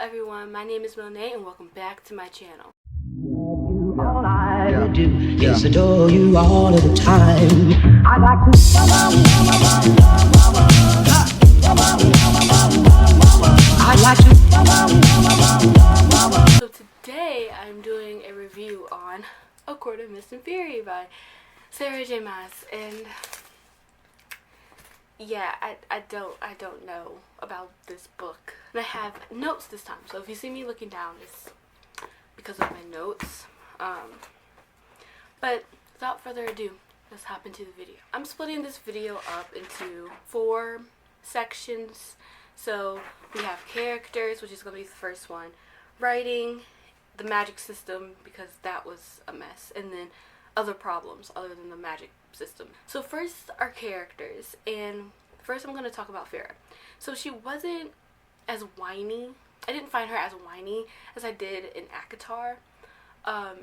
everyone, my name is Monet and welcome back to my channel. All I do is adore you all of the time. I like to So today I'm doing a review on A Court of Mist and Fury by Sarah J. Maas, and yeah, I don't know about this book. And I have notes this time, so if you see me looking down, it's because of my notes. But without further ado, let's hop into the video. I'm splitting this video up into 4 sections. So we have characters, which is going to be the first one, writing, the magic system, because that was a mess, and then other problems other than the magic system. So first are characters, and first I'm going to talk about Feyre. So she wasn't as whiny. I didn't find her as whiny as I did in ACOTAR. I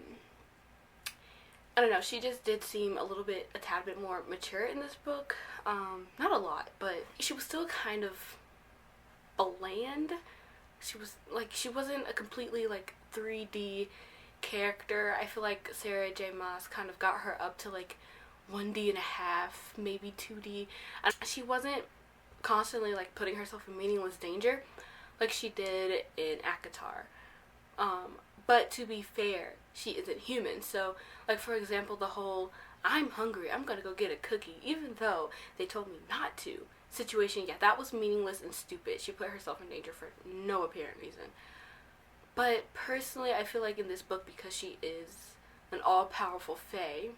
don't know, she just did seem a tad bit more mature in this book. Not a lot, but she was still kind of bland. She wasn't a completely 3D character. I feel like Sarah J. Maas kind of got her up to 1D and a half, maybe 2D. She wasn't constantly putting herself in meaningless danger like she did in ACOTAR. But to be fair, she isn't human. So, for example, the whole, I'm hungry, I'm gonna go get a cookie, even though they told me not to situation, yeah, that was meaningless and stupid. She put herself in danger for no apparent reason. But personally, I feel like in this book, because she is an all-powerful fae,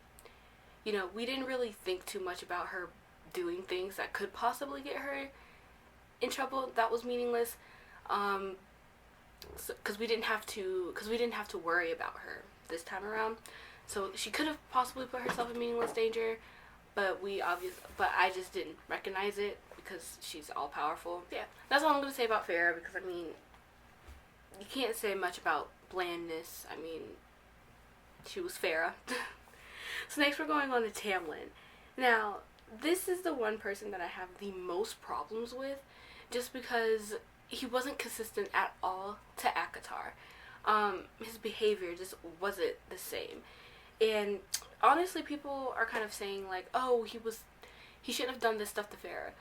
we didn't really think too much about her doing things that could possibly get her in trouble. That was meaningless. Because we didn't have to worry about her this time around. So she could have possibly put herself in meaningless danger, but I just didn't recognize it because she's all powerful. Yeah, that's all I'm gonna say about Feyre, because you can't say much about blandness. She was Feyre. So next we're going on to Tamlin. Now, this is the one person that I have the most problems with, just because he wasn't consistent at all to ACOTAR. His behavior just wasn't the same. And honestly, people are kind of saying oh, he shouldn't have done this stuff to Feyre.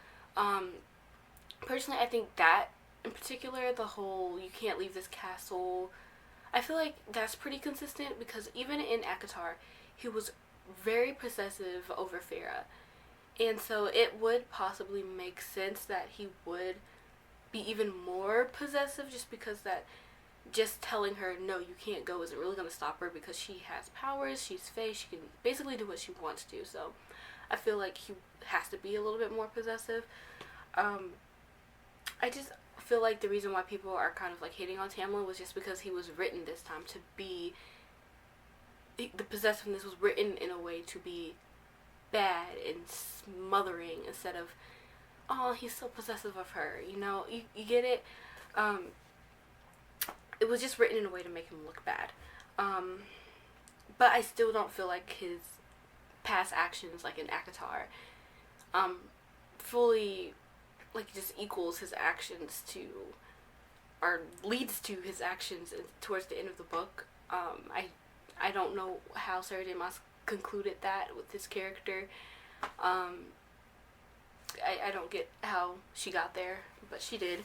Personally, I think that in particular, the whole you can't leave this castle, I feel like that's pretty consistent, because even in ACOTAR, he was very possessive over Feyre. And so it would possibly make sense that he would be even more possessive, just because just telling her no, you can't go, isn't really going to stop her, because she has powers, she's fae, she can basically do what she wants to. So I feel like he has to be a little bit more possessive. I just feel like the reason why people are kind of hating on Tamlin was just because he was written this time to be, the possessiveness was written in a way to be bad and smothering, instead of, oh, he's so possessive of her, you get it. It was just written in a way to make him look bad. But I still don't feel like his past actions, in ACOTAR, fully, just equals his actions to, or leads to his actions towards the end of the book. I don't know how Sarah J. Maas concluded that with his character. I don't get how she got there, but she did.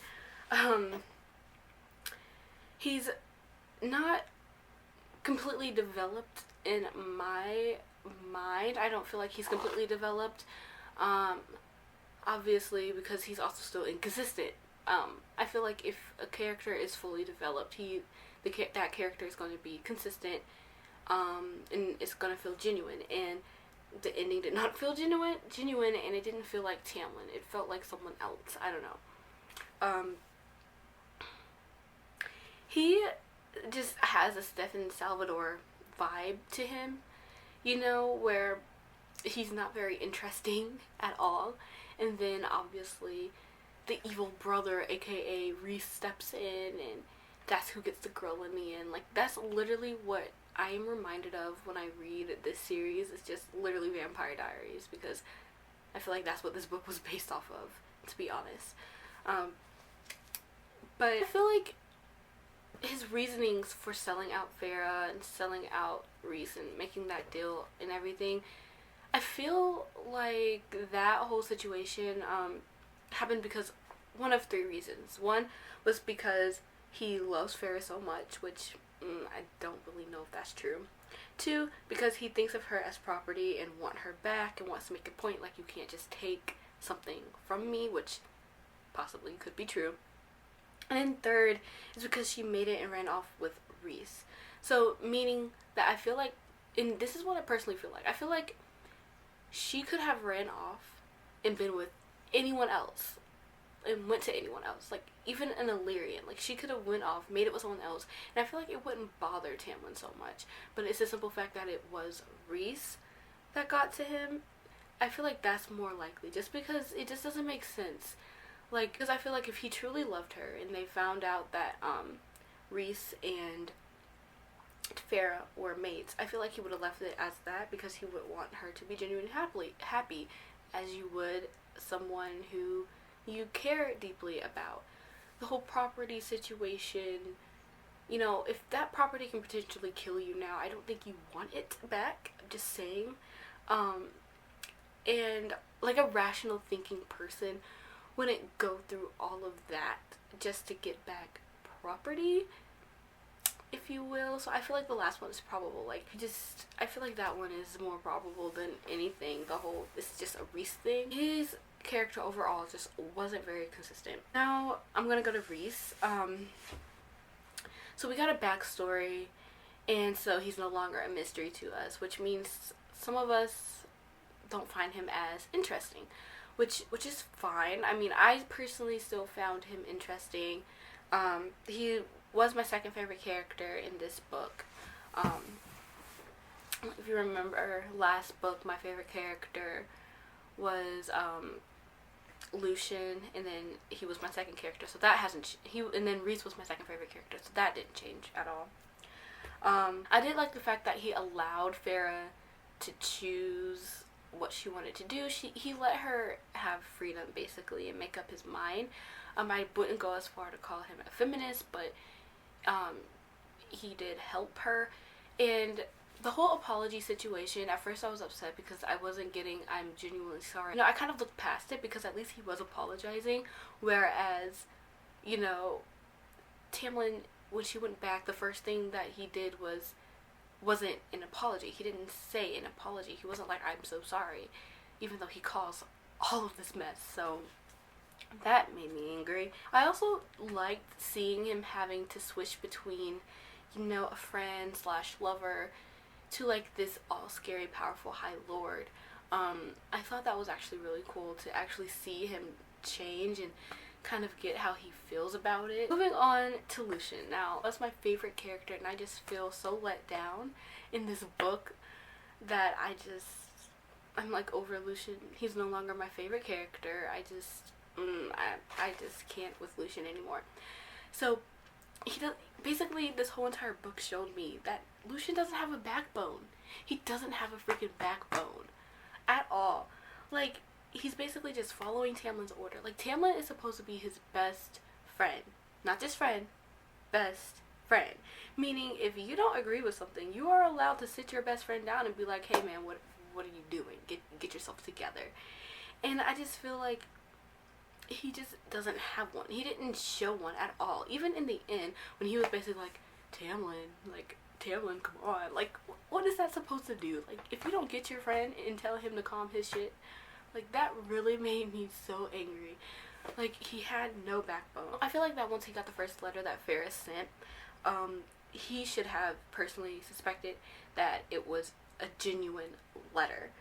He's not completely developed in my mind. I don't feel like he's completely developed. Obviously, because he's also still inconsistent. I feel like if a character is fully developed, that character is going to be consistent, and it's going to feel genuine. And the ending did not feel genuine, and it didn't feel like Tamlin. It felt like someone else. I don't know. He just has a Stefan Salvador vibe to him, where he's not very interesting at all. And then obviously the evil brother, aka Rhys, steps in, and that's who gets the girl in the end. That's literally what I am reminded of when I read this series. It's just literally Vampire Diaries, because I feel like that's what this book was based off of, to be honest. But I feel like his reasonings for selling out Farah and selling out Reese and making that deal and everything, I feel like that whole situation happened because one of three reasons. One was because he loves Farah so much, which I don't really know if that's true. Two, because he thinks of her as property and want her back and wants to make a point like you can't just take something from me, which possibly could be true. And then third is because she made it and ran off with Reese. So meaning that I feel like, and this is what I personally feel like, I feel like she could have ran off and been with anyone else and went to anyone else, like even an Illyrian. Like she could have went off, made it with someone else, and I feel like it wouldn't bother Tamlin so much. But it's the simple fact that it was Reese that got to him. I feel like that's more likely, just because it just doesn't make sense. Like, because I feel like if he truly loved her and they found out that Reese and Farah were mates, I feel like he would have left it as that because he would want her to be genuinely happy as you would someone who you care deeply about. The whole property situation, you know, if that property can potentially kill you now, I don't think you want it back. I'm just saying. And like a rational thinking person wouldn't go through all of that just to get back property, if you will. So I feel like the last one is probable. Like, I feel like that one is more probable than anything. The whole, it's just a Reese thing. His character overall just wasn't very consistent. Now, I'm gonna go to Reese. So we got a backstory, and so he's no longer a mystery to us, which means some of us don't find him as interesting, which is fine. I mean, I personally still found him interesting. He was my second favorite character in this book. If you remember last book, my favorite character was Lucian, and then he was my second character, so that hasn't and then Reese was my second favorite character, so that didn't change at all. I did like the fact that he allowed Farah to choose what she wanted to do. He let her have freedom basically and make up his mind. I wouldn't go as far to call him a feminist, but he did help her. And the whole apology situation, at first I was upset because I wasn't getting I'm genuinely sorry. You know, I kind of looked past it because at least he was apologizing, whereas, you know, Tamlin, when she went back, the first thing that he did wasn't an apology. He didn't say an apology. He wasn't like, I'm so sorry, even though he caused all of this mess. So that made me angry. I also liked seeing him having to switch between, you know, a friend / lover to like this all scary, powerful High Lord. I thought that was actually really cool to actually see him change and kind of get how he feels about it. Moving on to Lucian. Now, that's my favorite character, and I just feel so let down in this book that I'm like over Lucian. He's no longer my favorite character. I just can't with Lucian anymore. So basically this whole entire book showed me that Lucian doesn't have a backbone. He doesn't have a freaking backbone at all. Like, he's basically just following Tamlin's order. Like, Tamlin is supposed to be his best friend. Not just friend, best friend. Meaning, if you don't agree with something, you are allowed to sit your best friend down and be like, hey man, what are you doing? Get yourself together. And I just feel like he just doesn't have one. He didn't show one at all. Even in the end, when he was basically like, Tamlin, come on. Like, what is that supposed to do? Like, if you don't get your friend and tell him to calm his shit, like, that really made me so angry. Like, he had no backbone. I feel like that once he got the first letter that Ferris sent, he should have personally suspected that it was a genuine letter.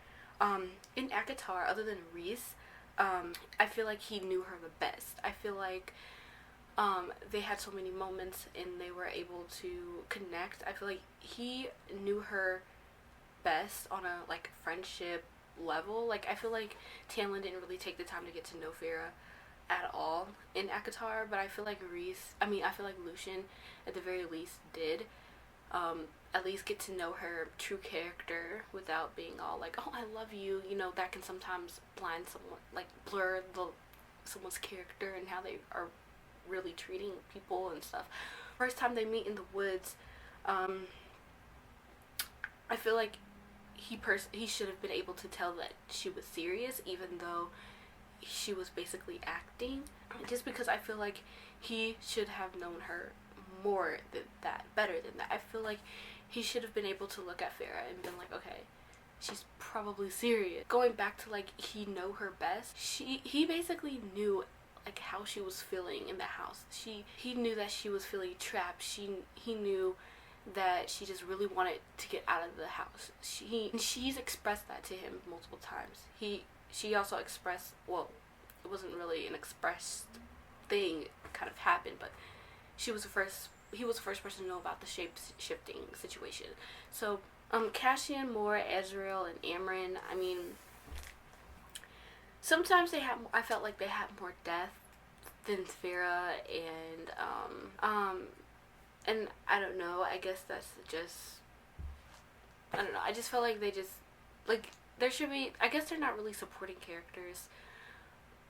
In ACOTAR, other than Reese, I feel like he knew her the best. I feel like they had so many moments and they were able to connect. I feel like he knew her best on a like friendship level. Like, I feel like Tamlin didn't really take the time to get to know Farah at all in ACOTAR, but I feel like Lucian at the very least did at least get to know her true character without being all like, oh, I love you. You know, that can sometimes blind someone, like blur someone's character and how they are really treating people and stuff. First time they meet in the woods, I feel like he should have been able to tell that she was serious, even though she was basically acting. Just because I feel like he should have known her more than that, better than that. I feel like he should have been able to look at Farah and been like, okay, she's probably serious. Going back to like he know her best, he basically knew like how she was feeling in the house. He knew that she was feeling trapped. He knew that she just really wanted to get out of the house. She's expressed that to him multiple times. She also expressed, well, it wasn't really an expressed thing, it kind of happened, but he was the first person to know about the shape-shifting situation. So Cassian, Mor, Ezreal, and Amren, I mean, sometimes I felt like they had more depth than Farah, and I don't know, I guess that's just, I don't know, I just felt like they just, like, there should be, I guess they're not really supporting characters,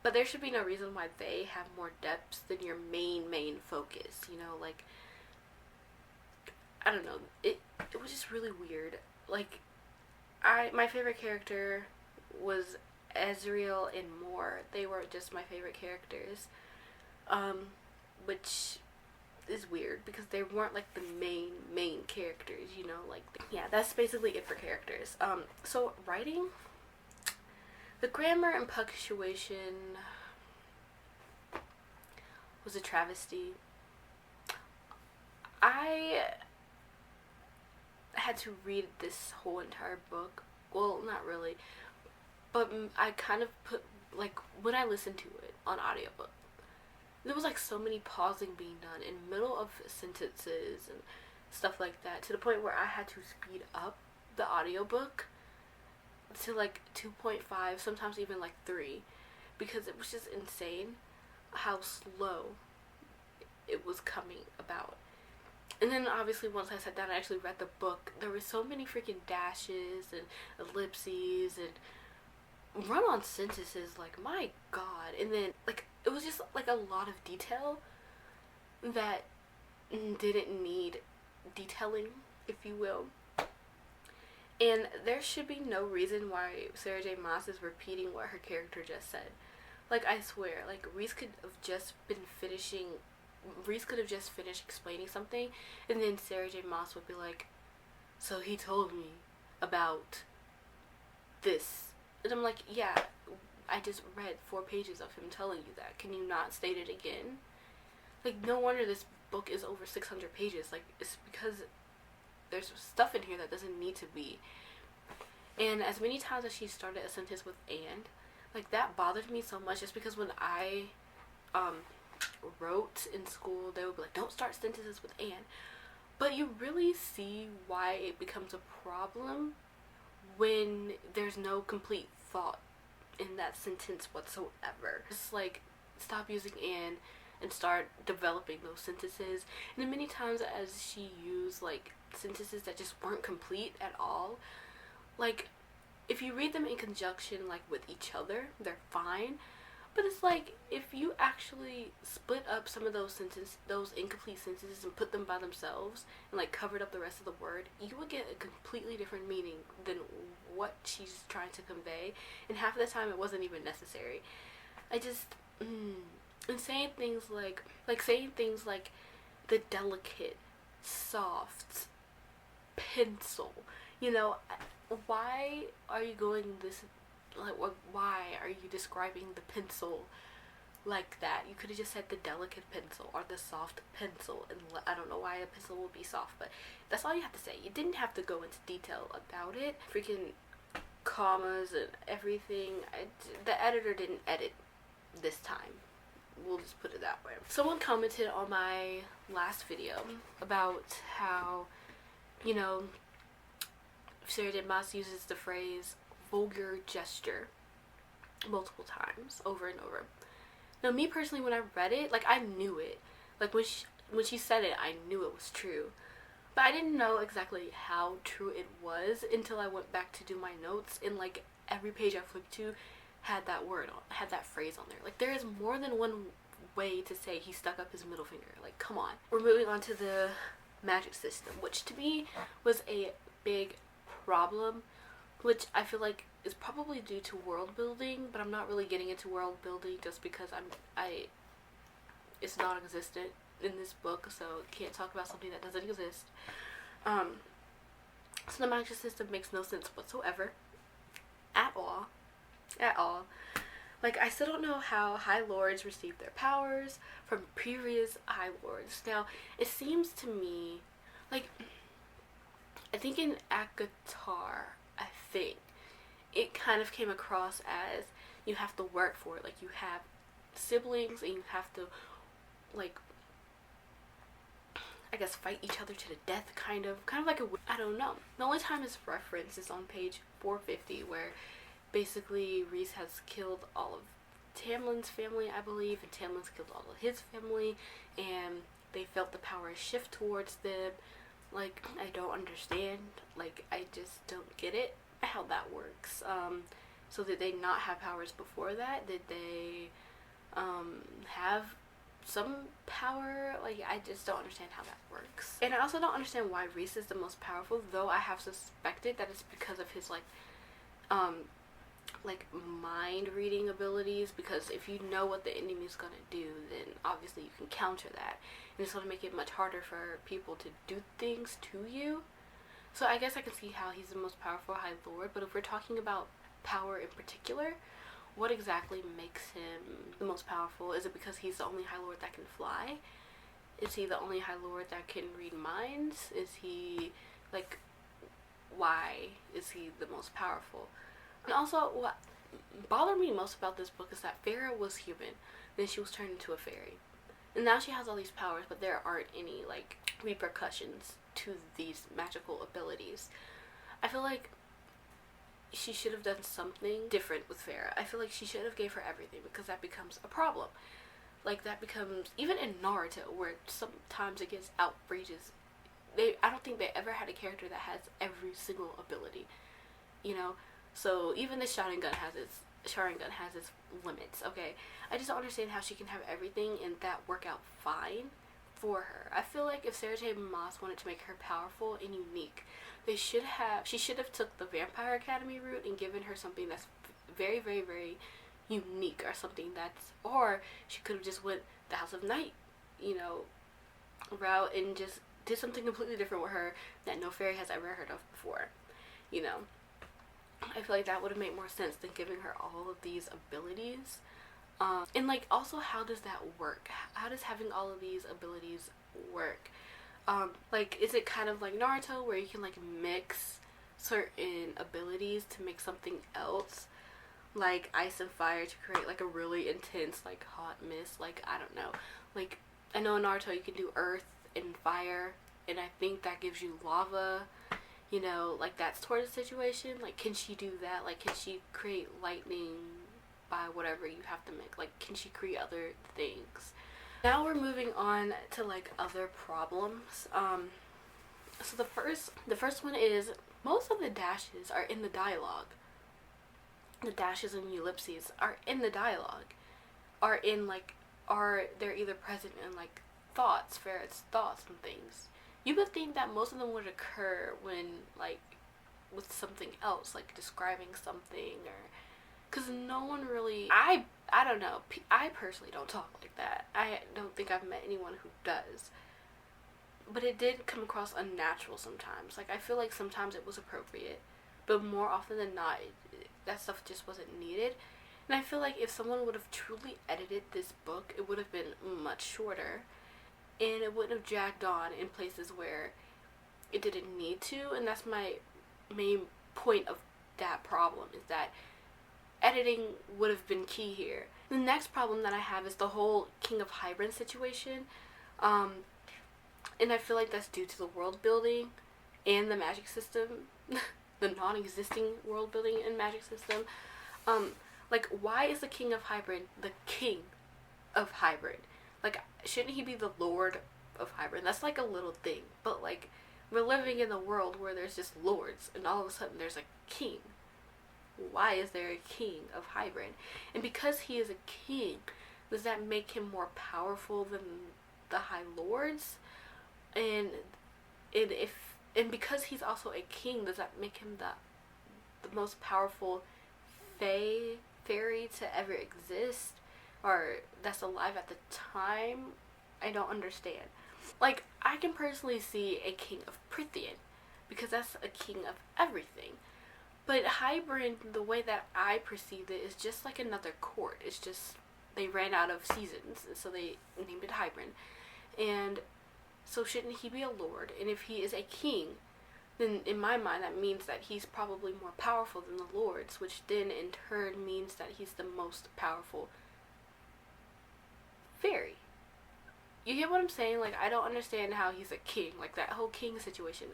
but there should be no reason why they have more depth than your main focus, you know, like, I don't know, it was just really weird. Like, my favorite character was Ezreal and Mor. They were just my favorite characters, which is weird because they weren't like the main characters, you know, like, yeah, that's basically it for characters. So writing, the grammar and punctuation was a travesty. I had to read this whole entire book, well, not really, but I kind of put, like, when I listened to it on audiobook, there was like so many pausing being done in the middle of sentences and stuff like that, to the point where I had to speed up the audiobook to like 2.5, sometimes even like 3, because it was just insane how slow it was coming about. And then obviously once I sat down and actually read the book, there were so many freaking dashes and ellipses and run-on sentences, like, my god. And then, like, it was just like a lot of detail that didn't need detailing, if you will. And there should be no reason why Sarah J. Maas is repeating what her character just said. Like, I swear, like, Reese could have just finished explaining something, and then Sarah J. Maas would be like, so he told me about this. And I'm like, yeah, I just read 4 pages of him telling you that. Can you not state it again? Like, no wonder this book is over 600 pages. Like, it's because there's stuff in here that doesn't need to be. And as many times as she started a sentence with "and," like, that bothered me so much, just because when I wrote in school, they would be like, don't start sentences with "and." But you really see why it becomes a problem when there's no complete thought in that sentence whatsoever. Just like, stop using and start developing those sentences. And then many times as she used like sentences that just weren't complete at all, like, if you read them in conjunction like with each other, they're fine. But it's like, if you actually split up some of those incomplete sentences and put them by themselves and like covered up the rest of the word, you would get a completely different meaning than what she's trying to convey. And half of the time it wasn't even necessary. I just, and saying things like the delicate, soft pencil, you know, why are you going this, like, why are you describing the pencil like that? You could have just said the delicate pencil or the soft pencil, and I don't know why a pencil would be soft, but that's all you have to say. You didn't have to go into detail about it. Freaking commas and everything. The editor didn't edit this time. We'll just put it that way. Someone commented on my last video about how, you know, Sarah J. Maas uses the phrase vulgar gesture multiple times over and over. Now, me personally, when I read it, like, I knew it. Like, when she said it, I knew it was true. But I didn't know exactly how true it was until I went back to do my notes, and like every page I flipped to had that word on, had that phrase on there. Like, there is more than one way to say he stuck up his middle finger. Like, come on. We're moving on to the magic system, which to me was a big problem, which I feel like is probably due to world building, but I'm not really getting into world building just because it's non-existent in this book, so can't talk about something that doesn't exist. So the magic system makes no sense whatsoever. At all. Like, I still don't know how High Lords received their powers from previous High Lords. Now, it seems to me, like, I think in ACOTAR, it kind of came across as you have to work for it. Like, you have siblings and you have to, like, I guess fight each other to the death, kind of like I don't know. The only time it's referenced is on page 450, where basically Rhys has killed all of Tamlin's family, I believe, and Tamlin's killed all of his family, and they felt the power shift towards them. Like, I don't understand. Like, I just don't get it, how that works. So did they not have powers before that? Did they have some power? Like, I just don't understand how that works. And I also don't understand why Rhys is the most powerful, though I have suspected that it's because of his like mind reading abilities, because if you know what the enemy is gonna do, then obviously you can counter that, and it's gonna make it much harder for people to do things to you. So I guess I can see how he's the most powerful High Lord, but if we're talking about power in particular, what exactly makes him the most powerful? Is it because he's the only High Lord that can fly? Is he the only High Lord that can read minds? Is he, like, why is he the most powerful? And also, what bothered me most about this book is that Feyre was human, then she was turned into a fairy. And now she has all these powers, but there aren't any, like, repercussions to these magical abilities. I feel like she should have done something different with Feyre. I feel like she should have gave her everything, because that becomes a problem. Like, that becomes, even in Naruto, where sometimes it gets outrageous, I don't think they ever had a character that has every single ability, you know? So even the Sharingan has its limits, okay? I just don't understand how she can have everything and that work out fine for her. I feel like if Sarah J. Maas wanted to make her powerful and unique, she should have took the Vampire Academy route and given her something that's very, very, very unique, or she could have just went the House of Night, route, and just did something completely different with her that no fairy has ever heard of before, I feel like that would have made more sense than giving her all of these abilities. And, like, also, how does that work? How does having all of these abilities work? Like, is it kind of like Naruto, where you can, like, mix certain abilities to make something else? Like, ice and fire to create, like, a really intense, like, hot mist. Like, I don't know. Like, I know in Naruto you can do earth and fire, and I think that gives you lava. Like, that's towards the situation. Like, can she do that? Like, can she create lightning by whatever you have to make? Like, can she create other things? Now we're moving on to, like, other problems. So the first one is, most of the dashes are in the dialogue. The dashes and ellipses are in the dialogue. They're either present in, like, thoughts, Ferret's thoughts and things. You would think that most of them would occur when, like, with something else, like describing something, or, because no one really, I don't know, I personally don't talk like that. I don't think I've met anyone who does, but it did come across unnatural sometimes. Like, I feel like sometimes it was appropriate, but more often than not, that stuff just wasn't needed. And I feel like if someone would have truly edited this book, it would have been much shorter, and it wouldn't have dragged on in places where it didn't need to. And that's my main point of that problem, is that editing would have been key here. The next problem that I have is the whole King of Hybern situation, and I feel like that's due to the world building and the magic system, the non-existing world building and magic system. Like, why is the King of Hybern the King of Hybern? Like, shouldn't he be the Lord of Hybern? That's, like, a little thing. But, like, we're living in a world where there's just lords, and all of a sudden there's a king. Why is there a King of Hybern? And because he is a king, does that make him more powerful than the High Lords? And because he's also a king, does that make him the most powerful fairy to ever exist, or that's alive at the time? I don't understand. Like, I can personally see a king of Prythian, because that's a king of everything. But Hybern, the way that I perceive it, is just like another court. It's just they ran out of seasons, and so they named it Hybern. And so shouldn't he be a lord? And if he is a king, then in my mind that means that he's probably more powerful than the lords, which then in turn means that he's the most powerful fairy. You get what I'm saying? Like, I don't understand how he's a king. Like, that whole king situation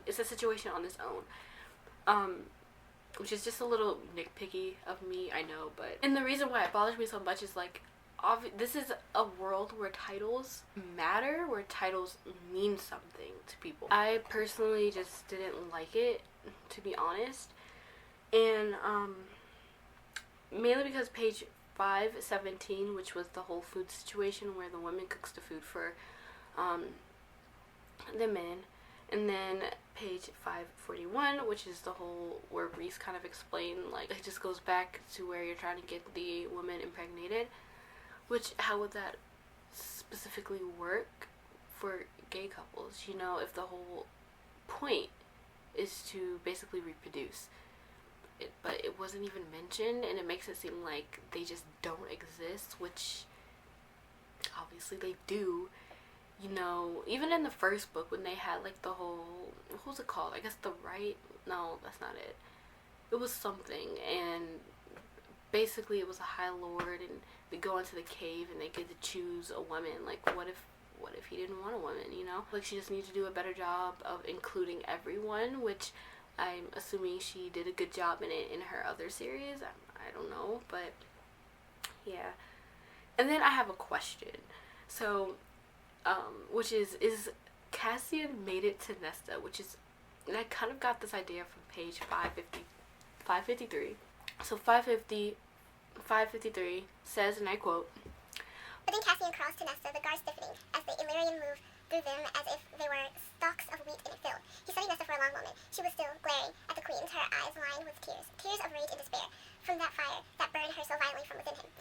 is a situation on its own. Which is just a little nitpicky of me, I know, but... And the reason why it bothers me so much is, like, this is a world where titles matter, where titles mean something to people. I personally just didn't like it, to be honest. And, mainly because page 517, which was the whole food situation where the woman cooks the food for, the men. And then page 541, which is the whole where Rhys kind of explained, like, it just goes back to where you're trying to get the woman impregnated. Which, how would that specifically work for gay couples? You know, if the whole point is to basically reproduce. But it wasn't even mentioned, and it makes it seem like they just don't exist, which obviously they do. You know, even in the first book when they had, like, the whole, what's it called? I guess the right? No, that's not it. It was something, and basically it was a High Lord, and they go into the cave and they get to choose a woman. Like, what if he didn't want a woman, you know? Like, she just needs to do a better job of including everyone, which I'm assuming she did a good job in it in her other series. I don't know, but yeah. And then I have a question. So, which is Cassian made it to Nesta, which is, and I kind of got this idea from page 553. So 553 says, and I quote, "But then Cassian crossed to Nesta, the guards stiffening, as the Illyrian moved through them as if they were stalks of wheat in a field. He studied Nesta for a long moment. She was still glaring at the queens, her eyes lined with tears of rage and despair, from that fire that burned her so violently from within him.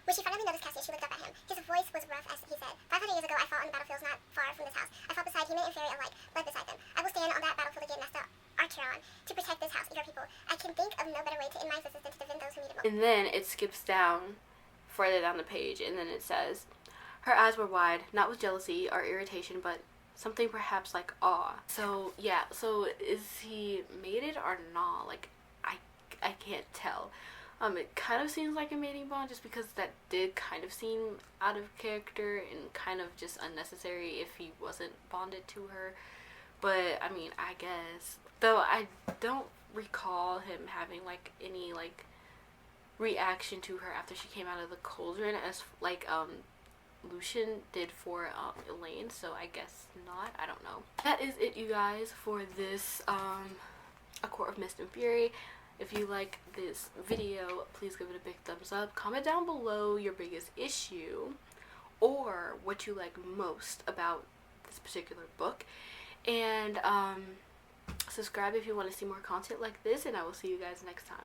When she finally noticed Cassian, she looked up at him. His voice was rough as he said, 500 years ago I fought on the battlefields not far from this house. I fought beside human and fairy alike, bled beside them. I will stand on that battlefield again, Nesta Archeron, to protect this house, your people. I can think of no better way to end my existence than to defend those who need it most." And then it skips down, further down the page, and then it says, "Her eyes were wide, not with jealousy or irritation, but something perhaps like awe." So, yeah, so is he mated or not? Like, I can't tell. It kind of seems like a mating bond, just because that did kind of seem out of character and kind of just unnecessary if he wasn't bonded to her. But, I mean, I guess. Though I don't recall him having, like, any, like, reaction to her after she came out of the cauldron as, like, Lucien did for Elaine, so I guess not. I don't know. That is it, you guys, for this A Court of Mist and Fury. If you like this video, please give it a big thumbs up. Comment down below your biggest issue or what you like most about this particular book, and subscribe if you want to see more content like this, and I will see you guys next time.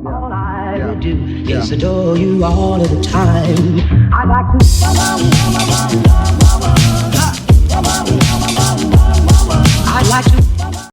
All I do is adore you all of the time. I like to